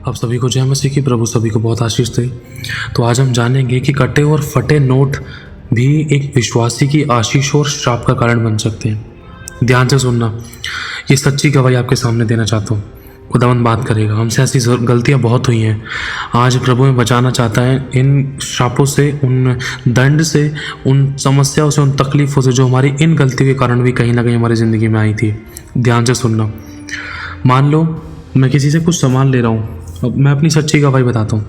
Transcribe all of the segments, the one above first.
आप सभी को जय मसीह की। प्रभु सभी को बहुत आशीष दे। तो आज हम जानेंगे कि कटे और फटे नोट भी एक विश्वासी की आशीष और श्राप का कारण बन सकते हैं। ध्यान से सुनना, ये सच्ची गवाही आपके सामने देना चाहता हूँ। खुदावंद बात करेगा। हमसे ऐसी गलतियाँ बहुत हुई हैं। आज प्रभु में बचाना चाहता है इन श्रापों से, उन दंड से, उन समस्याओं से, उन तकलीफ़ों से जो हमारी इन गलतियों के कारण भी कहीं ना कहीं हमारी ज़िंदगी में आई थी। ध्यान से सुनना। मान लो मैं किसी से कुछ सामान ले रहा हूँ। अब मैं अपनी सच्ची गवाही बताता हूँ।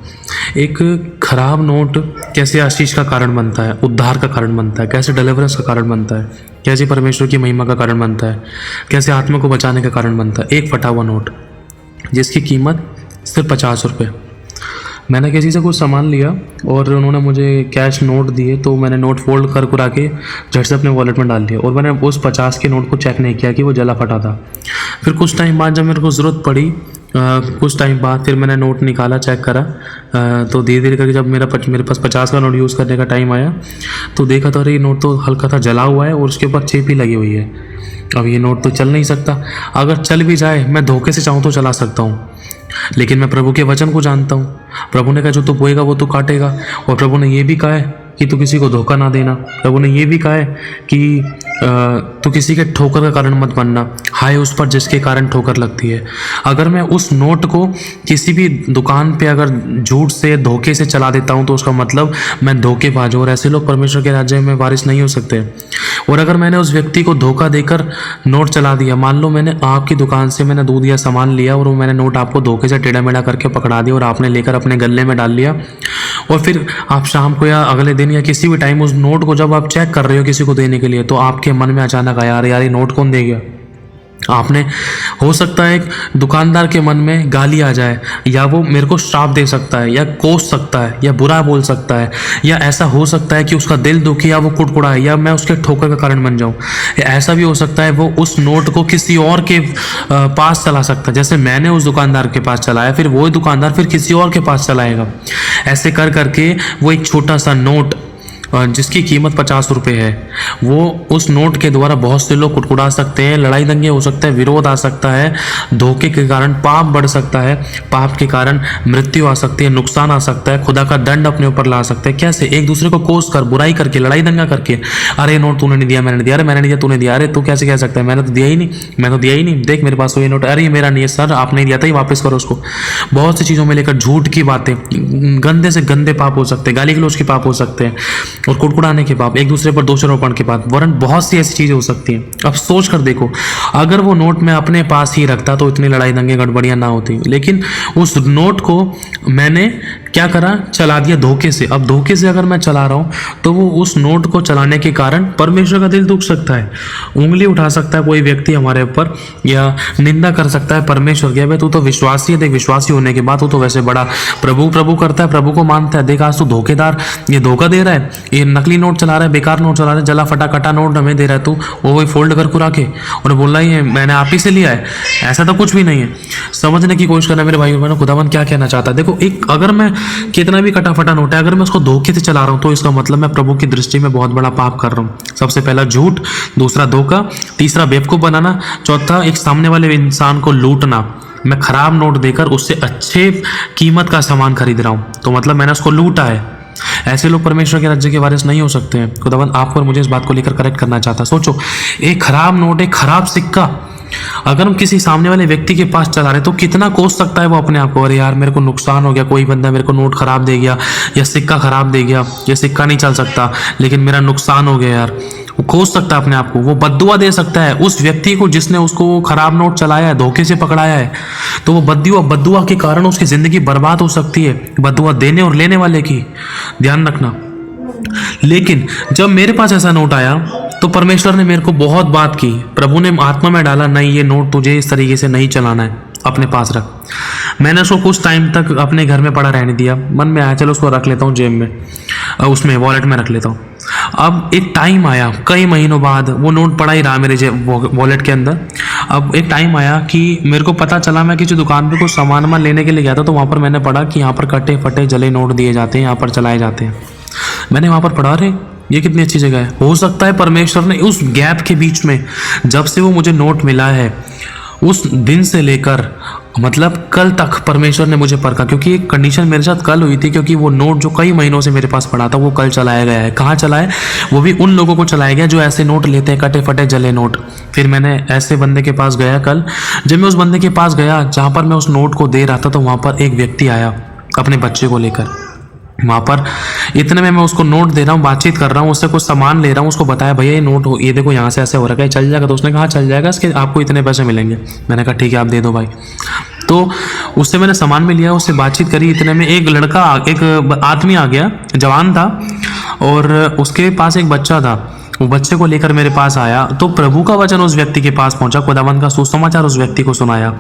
एक खराब नोट कैसे आशीष का कारण बनता है, उद्धार का कारण बनता है, कैसे डिलीवरेंस का कारण बनता है, कैसे परमेश्वर की महिमा का कारण बनता है, कैसे आत्मा को बचाने का कारण बनता है। एक फटा हुआ नोट जिसकी कीमत सिर्फ 50 रुपये। मैंने किसी से कुछ सामान लिया और उन्होंने मुझे कैश नोट दिए, तो मैंने नोट फोल्ड कर कुरा के झट से अपने वॉलेट में डाल दिया और मैंने उस 50 के नोट को चेक नहीं किया कि वो जला फटा था। फिर कुछ टाइम बाद जब मेरे को ज़रूरत पड़ी, कुछ टाइम बाद फिर मैंने नोट निकाला, चेक करा, तो धीरे धीरे करके जब मेरे पास 50 का नोट यूज़ करने का टाइम आया तो देखा तो अरे ये नोट तो हल्का सा जला हुआ है और उसके ऊपर चेप ही लगी हुई है। अब ये नोट तो चल नहीं सकता। अगर चल भी जाए, मैं धोखे से चाहूँ तो चला सकता हूँ, लेकिन मैं प्रभु के वचन को जानता हूँ। प्रभु ने कहा जो तू बोएगा वो तो काटेगा। और प्रभु ने ये भी कहा है कि तू किसी को धोखा ना देना। प्रभु ने ये भी कहा है कि तू किसी के ठोकर का कारण मत बनना, हाय उस पर जिसके कारण ठोकर लगती है। अगर मैं उस नोट को किसी भी दुकान पे अगर झूठ से, धोखे से चला देता हूँ तो उसका मतलब मैं धोखेबाज हूँ, और ऐसे लोग परमेश्वर के राज्य में वारिस नहीं हो सकते। और अगर मैंने उस व्यक्ति को धोखा देकर नोट चला दिया, मान लो मैंने आपकी दुकान से मैंने दूध या सामान लिया और वो मैंने नोट आपको धोखे से टेढ़ा मेढ़ा करके पकड़ा दिया और आपने लेकर अपने गले में डाल लिया, और फिर आप शाम को या अगले दिन या किसी भी टाइम उस नोट को जब आप चेक कर रहे हो किसी को देने के लिए, तो आपके मन में अचानक आया यार ये नोट कौन दे गया। आपने, हो सकता है एक दुकानदार के मन में गाली आ जाए, या वो मेरे को श्राप दे सकता है, या कोस सकता है, या बुरा बोल सकता है, या ऐसा हो सकता है कि उसका दिल दुखी या वो कुड़कुड़ाए, या मैं उसके ठोकर का कारण बन जाऊं। या ऐसा भी हो सकता है वो उस नोट को किसी और के पास चला सकता है, जैसे मैंने उस दुकानदार के पास चलाया, फिर वो दुकानदार फिर किसी और के पास चलाएगा। ऐसे कर करके वो एक छोटा सा नोट जिसकी कीमत 50 रुपये है, वो उस नोट के द्वारा बहुत से लोग कुटकुटा सकते हैं, लड़ाई दंगे हो सकते हैं, विरोध आ सकता है, धोखे के कारण पाप बढ़ सकता है, पाप के कारण मृत्यु आ सकती है, नुकसान आ सकता है, खुदा का दंड अपने ऊपर ला सकते हैं। कैसे? एक दूसरे को कोस कर, बुराई करके, लड़ाई दंगा करके, अरे नोट तूने नहीं दिया, मैंने नहीं दिया, अरे मैंने नहीं दिया, तूने दिया, अरे तू कैसे कह सकता है, मैंने तो दिया ही नहीं, मैं तो दिया ही नहीं, देख मेरे पास तो ये नोट, अरे ये मेरा नहीं है सर, आपने दिया था, ये वापस करो उसको। बहुत सी चीज़ों में लेकर झूठ की बातें, गंदे से गंदे पाप हो सकते हैं, गाली गलौज के पाप हो सकते हैं, और कुड़कुड़ाने के पाप, एक दूसरे पर दोषारोपण के पाप, वरन बहुत सी ऐसी चीज़ें हो सकती हैं। अब सोच कर देखो, अगर वो नोट मैं अपने पास ही रखता तो इतनी लड़ाई दंगे गड़बड़ियाँ ना होती, लेकिन उस नोट को मैंने क्या करा, चला दिया धोखे से। अब धोखे से अगर मैं चला रहा हूँ तो वो उस नोट को चलाने के कारण परमेश्वर का दिल दुख सकता है, उंगली उठा सकता है कोई व्यक्ति हमारे ऊपर, या निंदा कर सकता है परमेश्वर की, भाई तू तो विश्वासी है, देख विश्वासी होने के बाद तू तो वैसे बड़ा प्रभु प्रभु करता है, प्रभु को मानता है, देख आज तू धोखेदार, ये धोखा दे रहा है, ये नकली नोट चला रहा है, बेकार नोट चला रहा है, जला फटा कटा नोट हमें दे रहा है तू, वो वही फोल्ड कर कुरा के और बोल रहा है मैंने आप ही से लिया है। ऐसा तो कुछ भी नहीं है। समझने की कोशिश करना मेरे भाई बहनों, खुदावन क्या कहना चाहता है। देखो, एक अगर मैं कितना भी कटा फटा नोट है, अगर मैं उसको धोखे से चला रहा हूँ तो इसका मतलब मैं प्रभु की दृष्टि में बहुत बड़ा पाप कर रहा हूँ। सबसे पहला झूठ, दूसरा धोखा, तीसरा बेवकूफ़ बनाना, चौथा एक सामने वाले इंसान को लूटना। मैं खराब नोट देकर उससे अच्छे कीमत का सामान खरीद रहा हूँ, तो मतलब मैंने उसको लूटा है। ऐसे लोग परमेश्वर के राज्य के वारिस नहीं हो सकते हैं। खुदावन आपको और मुझे इस बात को लेकर करेक्ट करना चाहता। सोचो, एक खराब नोट, एक खराब सिक्का अगर हम किसी सामने वाले व्यक्ति के पास चला रहे तो कितना कोस सकता है वो अपने आप को, अरे यार मेरे को नुकसान हो गया, कोई बंदा मेरे को नोट खराब दे गया या सिक्का खराब दे गया, ये सिक्का नहीं चल सकता लेकिन मेरा नुकसान हो गया यार। वो खोज सकता है अपने आप को, वो बद्दुआ दे सकता है उस व्यक्ति को जिसने उसको खराब नोट चलाया है, धोखे से पकड़ाया है, तो वो बद्दुआ के कारण उसकी ज़िंदगी बर्बाद हो सकती है, बद्दुआ देने और लेने वाले की, ध्यान रखना। लेकिन जब मेरे पास ऐसा नोट आया तो परमेश्वर ने मेरे को बहुत बात की, प्रभु ने आत्मा में डाला, नहीं ये नोट तुझे इस तरीके से नहीं चलाना है, अपने पास रख। मैंने उसको कुछ टाइम तक अपने घर में पड़ा रहने दिया, मन में आया चलो उसको रख लेता हूँ जेब में, उसमें वॉलेट में रख लेता हूँ। अब एक टाइम आया, कई महीनों बाद वो नोट पड़ा ही रहा मेरे जेब वॉलेट के अंदर। अब एक टाइम आया कि मेरे को पता चला, मैं किसी दुकान पे कुछ सामान लेने के लिए गया था, तो वहाँ पर मैंने पढ़ा कि यहाँ पर कटे फटे जले नोट दिए जाते हैं, यहाँ पर चलाए जाते हैं। मैंने वहाँ पर पढ़ा, रहे ये कितनी अच्छी जगह है। हो सकता है परमेश्वर ने उस गैप के बीच में, जब से वो मुझे नोट मिला है उस दिन से लेकर मतलब कल तक परमेश्वर ने मुझे परखा, क्योंकि एक कंडीशन मेरे साथ कल हुई थी, क्योंकि वो नोट जो कई महीनों से मेरे पास पड़ा था वो कल चलाया गया है। कहाँ चला है? वो भी उन लोगों को चलाया गया जो ऐसे नोट लेते हैं, कटे फटे जले नोट। फिर मैंने ऐसे बंदे के पास गया कल। जब मैं उस बंदे के पास गया जहाँ पर मैं उस नोट को दे रहा था, तो वहाँ पर एक व्यक्ति आया अपने बच्चे को लेकर। वहाँ पर इतने में मैं उसको नोट दे रहा हूँ, बातचीत कर रहा हूँ, उससे कुछ सामान ले रहा हूँ, उसको बताया भैया ये नोट हो, ये देखो यहाँ से ऐसे हो रखा है, चल जाएगा? तो उसने कहा चल जाएगा, इसके आपको इतने पैसे मिलेंगे। मैंने कहा ठीक है आप दे दो भाई। तो उससे मैंने सामान भी लिया, उससे बातचीत करी। इतने में एक आदमी आ गया, जवान था, और उसके पास एक बच्चा था। वो बच्चे को लेकर मेरे पास आया, तो प्रभु का वचन उस व्यक्ति के पास पहुंचा, खुदावंद का सुसमाचार उस व्यक्ति को सुनाया।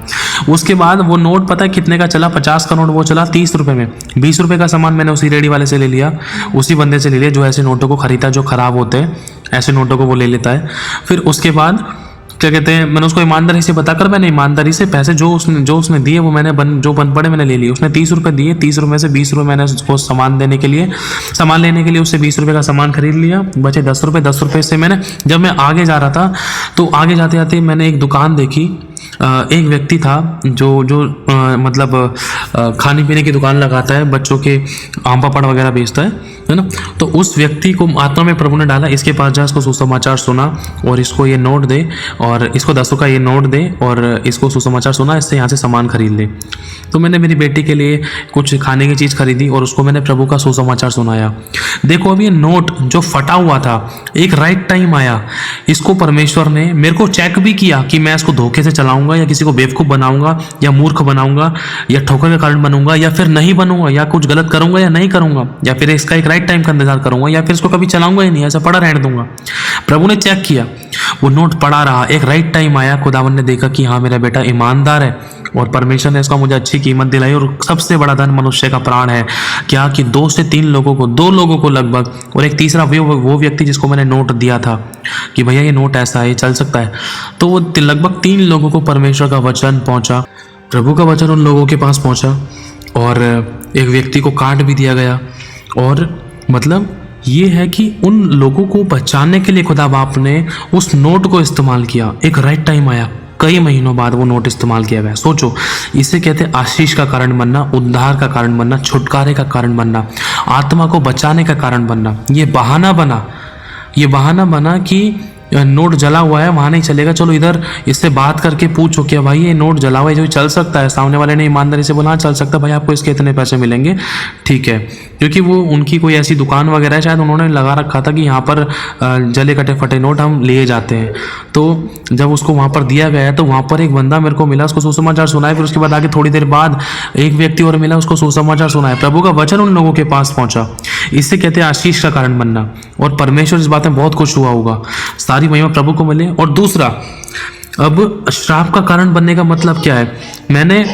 उसके बाद वो नोट पता है कितने का चला? 50 का नोट वो चला 30 रुपये में। 20 रुपये का सामान मैंने उसी रेडी वाले से ले लिया, उसी बंदे से ले लिया जो ऐसे नोटों को खरीदा, जो खराब होते हैं ऐसे नोटों को वो ले लेता है। फिर उसके बाद क्या कहते हैं, मैंने उसको ईमानदारी से बताकर, मैंने ईमानदारी से पैसे जो उसने दिए वो मैंने जो बन पड़े मैंने ले लिए। उसने 30 रुपये दिए, 30 रुपये से 20 रुपये मैंने उसको सामान लेने के लिए उससे 20 रुपये का सामान खरीद लिया, बचे 10 रुपये। 10 रुपये से मैंने, जब मैं आगे जा रहा था तो आगे जाते जाते मैंने एक दुकान देखी। एक व्यक्ति था जो मतलब खाने पीने की दुकान लगाता है, बच्चों के आम पापड़ वगैरह बेचता है ना। तो उस व्यक्ति को आत्मा में प्रभु ने डाला, इसके पास जा, इसको सुसमाचार सुना और इसको ये नोट दे, और इसको 10 का ये नोट दे, और इसको सुसमाचार सुना, इससे यहाँ से सामान खरीद ले। तो मैंने मेरी बेटी के लिए कुछ खाने की चीज़ खरीदी और उसको मैंने प्रभु का सुसमाचार सुनाया। देखो अभी ये नोट जो फटा हुआ था, एक राइट टाइम आया, इसको परमेश्वर ने मेरे को चेक भी किया कि मैं इसको धोखे से चलाऊंगा या किसी को बेवकूफ़ बनाऊंगा या मूर्ख बनाऊंगा या ठोकर का कारण बनूंगा या फिर नहीं बनूंगा, या कुछ गलत करूंगा या नहीं करूंगा, या फिर इसका एक राइट टाइम का इंतजार करूंगा, या फिर इसको कभी चलाऊंगा ही नहीं, ऐसा पड़ा रहने दूंगा। प्रभु ने चेक किया, वो नोट पड़ा रहा, एक राइट टाइम आया, खुदावन ने देखा कि हाँ मेरा बेटा ईमानदार है, और परमेश्वर ने इसका मुझे अच्छी कीमत दिलाई। और सबसे बड़ा धन मनुष्य का प्राण है, क्या कि 2 से 3 लोगों को, 2 लोगों को लगभग, और एक तीसरा वो व्यक्ति जिसको मैंने नोट दिया था कि भैया ये नोट ऐसा है, चल सकता है, तो वो लगभग 3 लोगों को परमेश्वर का वचन पहुंचा, प्रभु का वचन उन लोगों के पास पहुंचा, और एक व्यक्ति को कार्ड भी दिया गया। और मतलब ये है कि उन लोगों को बचाने के लिए खुदा बाप ने उस नोट को इस्तेमाल किया। एक राइट टाइम आया, कई महीनों बाद वो नोट इस्तेमाल किया गया। सोचो, इसे कहते हैं आशीष का कारण बनना, उद्धार का कारण बनना, छुटकारे का कारण बनना, आत्मा को बचाने का कारण बनना। ये बहाना बना कि नोट जला हुआ है, वहाँ नहीं चलेगा, चलो इधर इससे बात करके पूछो क्या भाई ये नोट जला हुआ है, जो चल सकता है? सामने वाले ने ईमानदारी से बोला हाँ चल सकता है भाई, आपको इसके इतने पैसे मिलेंगे, ठीक है। क्योंकि वो उनकी कोई ऐसी दुकान वगैरह है, शायद उन्होंने लगा रखा था कि यहाँ पर जले कटे फटे नोट हम लिए जाते हैं। तो जब उसको वहाँ पर दिया गया तो वहाँ पर एक बंदा मेरे को मिला, उसको सुसमाचार सुनाया। फिर उसके बाद आगे थोड़ी देर बाद एक व्यक्ति और मिला, उसको सुसमाचार सुनाया। प्रभु का वचन उन लोगों के पास पहुँचा। इससे कहते हैं आशीष का कारण बनना, और परमेश्वर इस बात में बहुत खुश हुआ होगा। सारी महिमा प्रभु को मिले। और दूसरा, अब श्राप का कारण बनने का मतलब क्या है? मैंने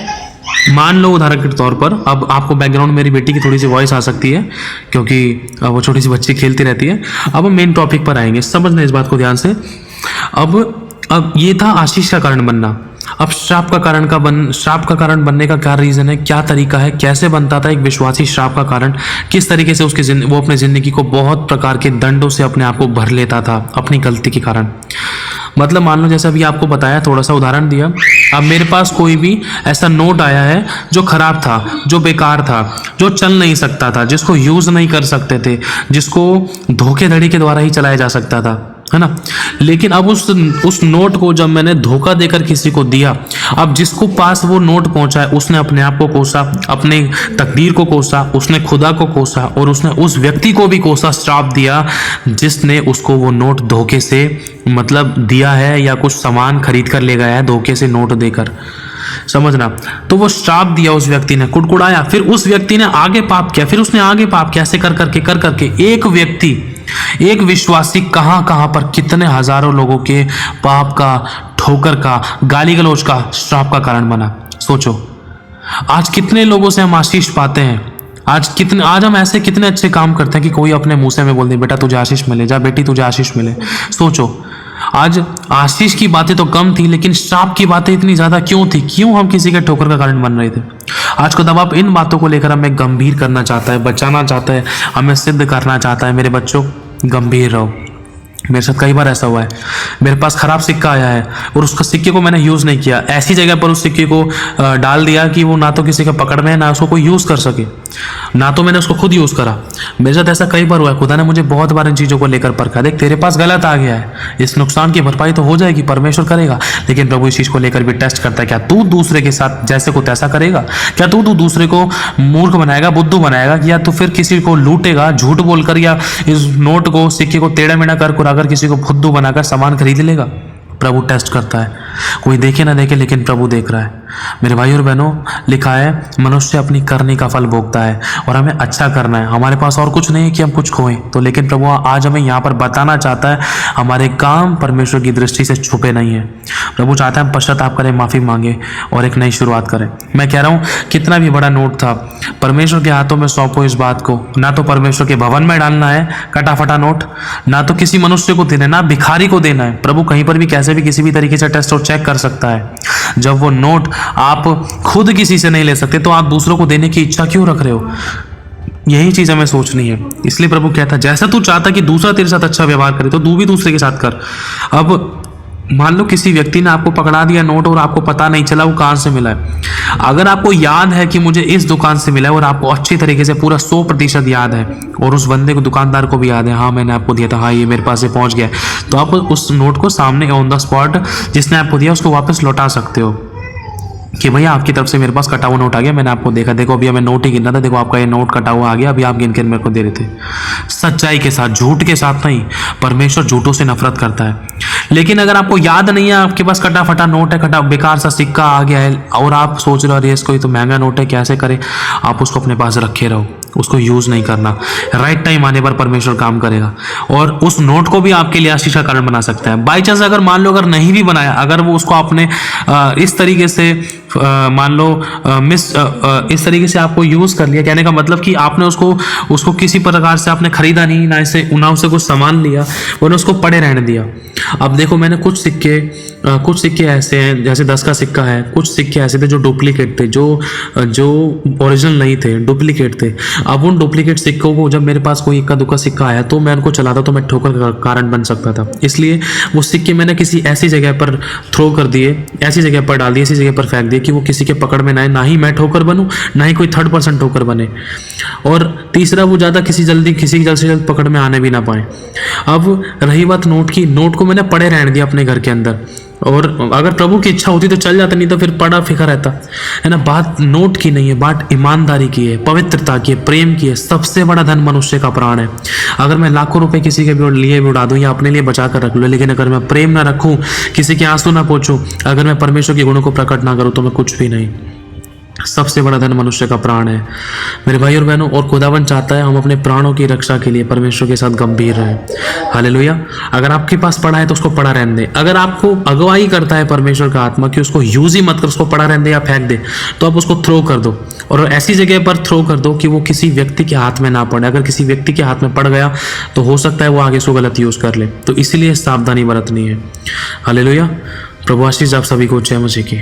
मान लो उदाहरण के तौर पर, अब आपको बैकग्राउंड मेरी बेटी की थोड़ी सी वॉइस आ सकती है क्योंकि वो छोटी सी बच्ची खेलती रहती है। अब हम मेन टॉपिक पर आएंगे, समझना इस बात को ध्यान से। अब ये था आशीष का कारण बनना। अब श्राप का कारण बनने का क्या रीज़न है, क्या तरीका है, कैसे बनता था एक विश्वासी श्राप का कारण, किस तरीके से वो अपने ज़िंदगी को बहुत प्रकार के दंडों से अपने आप को भर लेता था अपनी गलती के कारण। मतलब मान लो जैसे अभी आपको बताया, थोड़ा सा उदाहरण दिया। अब मेरे पास कोई भी ऐसा नोट आया है जो खराब था, जो बेकार था, जो चल नहीं सकता था, जिसको यूज़ नहीं कर सकते थे, जिसको धोखेधड़ी के द्वारा ही चलाया जा सकता था, है ना। लेकिन अब उस नोट को जब मैंने धोखा देकर किसी को दिया, अब जिसको पास वो नोट पहुंचा है उसने अपने आप को कोसा, अपने तकदीर को कोसा, उसने खुदा को कोसा, और उसने उस व्यक्ति को भी कोसा, श्राप दिया जिसने उसको वो नोट धोखे से मतलब दिया है, या कुछ सामान खरीद कर ले गया है धोखे से नोट देकर, समझना। तो वो श्राप दिया उस व्यक्ति ने, कुड़कुड़ाया, फिर उस व्यक्ति ने आगे पाप किया, फिर उसने आगे पाप किया, ऐसे कर करके एक व्यक्ति, एक विश्वासी कहां पर कितने हजारों लोगों के पाप का, ठोकर का, गाली गलौज का, श्राप का कारण बना। सोचो, आज कितने लोगों से हम आशीष पाते हैं, आज हम ऐसे कितने अच्छे काम करते हैं कि कोई अपने मुंह से में बोल दे बेटा तुझे आशीष मिले, जा बेटी तुझे आशीष मिले। सोचो, आज आशीष की बातें तो कम थी, लेकिन श्राप की बातें इतनी ज्यादा क्यों थी? क्यों हम किसी के ठोकर का कारण बन रहे थे? आज को दबाव इन बातों को लेकर हमें गंभीर करना चाहता है, बचाना चाहता है, हमें सिद्ध करना चाहता है। मेरे बच्चों, गंभीर रहो, मेरे साथ कई बार ऐसा हुआ है, मेरे पास ख़राब सिक्का आया है और उसका सिक्के को मैंने यूज़ नहीं किया, ऐसी जगह पर उस सिक्के को डाल दिया कि वो ना तो किसी का पकड़ में है, ना उसको कोई यूज़ कर सके, ना तो मैंने उसको खुद यूज़ करा। मेरे साथ ऐसा कई बार हुआ है। खुदा ने मुझे बहुत बार इन चीज़ों को लेकर परखा, देख तेरे पास गलत आ गया है, इस नुकसान की भरपाई तो हो जाएगी, परमेश्वर करेगा, लेकिन प्रभु इस चीज़ को लेकर भी टेस्ट करता है, क्या तू दूसरे के साथ जैसे को तैसा करेगा? क्या तू दूसरे को मूर्ख बनाएगा, बुद्धू बनाएगा, या तो फिर किसी को लूटेगा झूठ बोलकर, या इस नोट को सिक्के को टेढ़ा मेढ़ा कर अगर किसी को फुद्दू बनाकर सामान खरीद लेगा? प्रभु टेस्ट करता है, कोई देखे ना देखे लेकिन प्रभु देख रहा है। मेरे भाई और बहनों, लिखा है मनुष्य अपनी करनी का फल भोगता है, और हमें अच्छा करना है। हमारे पास और कुछ नहीं है कि हम कुछ खोएं, तो लेकिन प्रभु आज हमें यहाँ पर बताना चाहता है हमारे काम परमेश्वर की दृष्टि से छुपे नहीं है। प्रभु चाहता है हम पश्चाताप करें, माफ़ी मांगे और एक नई शुरुआत करें। मैं कह रहा हूँ कितना भी बड़ा नोट था, परमेश्वर के हाथों में सौंपो इस बात को। ना तो परमेश्वर के भवन में डालना है कटाफटा नोट, ना तो किसी मनुष्य को देना है, ना भिखारी को देना है। प्रभु कहीं पर भी कैसे भी किसी भी तरीके से टेस्ट और चेक कर सकता है। जब वो नोट आप खुद किसी से नहीं ले सकते तो आप दूसरों को देने की इच्छा क्यों रख रहे हो? यही चीज हमें सोचनी है। इसलिए प्रभु कहता है जैसा तू चाहता कि दूसरा तेरे साथ अच्छा व्यवहार करे तो तू भी दूसरे के साथ कर। अब मान लो किसी व्यक्ति ने आपको पकड़ा दिया नोट और आपको पता नहीं चला वो कहाँ से मिला है। अगर आपको याद है कि मुझे इस दुकान से मिला है और आपको अच्छी तरीके से पूरा 100% याद है, और उस बंदे को, दुकानदार को भी याद है, हाँ मैंने आपको दिया था, हाँ ये मेरे पास से पहुंच गया, तो आप उस नोट को सामने ऑन द स्पॉट जिसने आपको दिया उसको वापस लौटा सकते हो कि भैया आपकी तरफ से मेरे पास कटा हुआ नोट आ गया, मैंने आपको देखा, देखो अभी हमें नोट ही गिनना था, देखो आपका ये नोट कटा हुआ आ गया, अभी आप गिन के मेरे को दे रहे थे। सच्चाई के साथ, झूठ के साथ नहीं। परमेश्वर झूठों से नफरत करता है। लेकिन अगर आपको याद नहीं है, आपके पास कटा फटा नोट है, कटा बेकार सा सिक्का आ गया है और आप सोच रहे हो अरे इसको, ये तो महंगा नोट है, कैसे करें, आप उसको अपने पास रखे रहो, उसको यूज़ नहीं करना। राइट टाइम आने पर परमेश्वर काम करेगा और उस नोट को भी आपके लिए आशीष का कारण बना सकता है। बाई चांस अगर मान लो अगर नहीं भी बनाया, अगर वो उसको आपने इस तरीके से मान लो इस तरीके से आपको यूज़ कर लिया, कहने का मतलब कि आपने उसको किसी प्रकार से आपने खरीदा नहीं, ना उससे कुछ सामान लिया, उन्होंने उसको पड़े रहने दिया। अब देखो मैंने कुछ सिक्के ऐसे हैं, जैसे 10 का सिक्का है, कुछ सिक्के ऐसे थे जो डुप्लीकेट थे, जो ओरिजिनल नहीं थे, डुप्लीकेट थे। अब उन डुप्लीकेट सिक्कों को जब मेरे पास कोई इक्का दुक्का सिक्का आया तो मैं उनको चलाता तो मैं ठोकर का कारण बन सकता था। इसलिए वो सिक्के मैंने किसी ऐसी जगह पर थ्रो कर दिए, ऐसी जगह पर डाल दिए, ऐसी जगह पर फेंक दिए कि वो किसी के पकड़ में ना आए, ना ही मैं ठोकर बनूं, ना ही कोई थर्ड पर्सन ठोकर बने, और तीसरा वो ज़्यादा किसी की जल्द से जल्द पकड़ में आने भी ना पाए। अब रही बात नोट की, नोट को मैंने पड़े रहने दिया अपने घर के अंदर, और अगर प्रभु की इच्छा होती तो चल जाता, नहीं तो फिर पड़ा फिका रहता है ना। बात नोट की नहीं है, बात ईमानदारी की है, पवित्रता की है, प्रेम की है। सबसे बड़ा धन मनुष्य का प्राण है। अगर मैं लाखों रुपए किसी के लिए भी उड़ा दूं या अपने लिए बचा कर रख लूं, लेकिन अगर मैं प्रेम ना रखूं, किसी के आंसू ना पोंछूं, अगर मैं परमेश्वर के गुणों को प्रकट ना करूं, तो मैं कुछ भी नहीं। सबसे बड़ा धन मनुष्य का प्राण है मेरे भाई और बहनों, और खुदावन चाहता है हम अपने प्राणों की रक्षा के लिए परमेश्वर के साथ गंभीर रहें। हालेलुया। अगर आपके पास पड़ा है तो उसको पड़ा रहने दे। अगर आपको अगुवाई करता है परमेश्वर का आत्मा कि उसको यूज ही मत कर, उसको पड़ा रहने दे या फेंक दे, तो आप उसको थ्रो कर दो, और ऐसी जगह पर थ्रो कर दो कि वो किसी व्यक्ति के हाथ में ना पड़े। अगर किसी व्यक्ति के हाथ में पड़ गया तो हो सकता है वो आगे से गलत यूज कर ले, तो इसलिए सावधानी बरतनी है। हालेलुया। प्रभु आशीष आप सभी को जय मसीह की।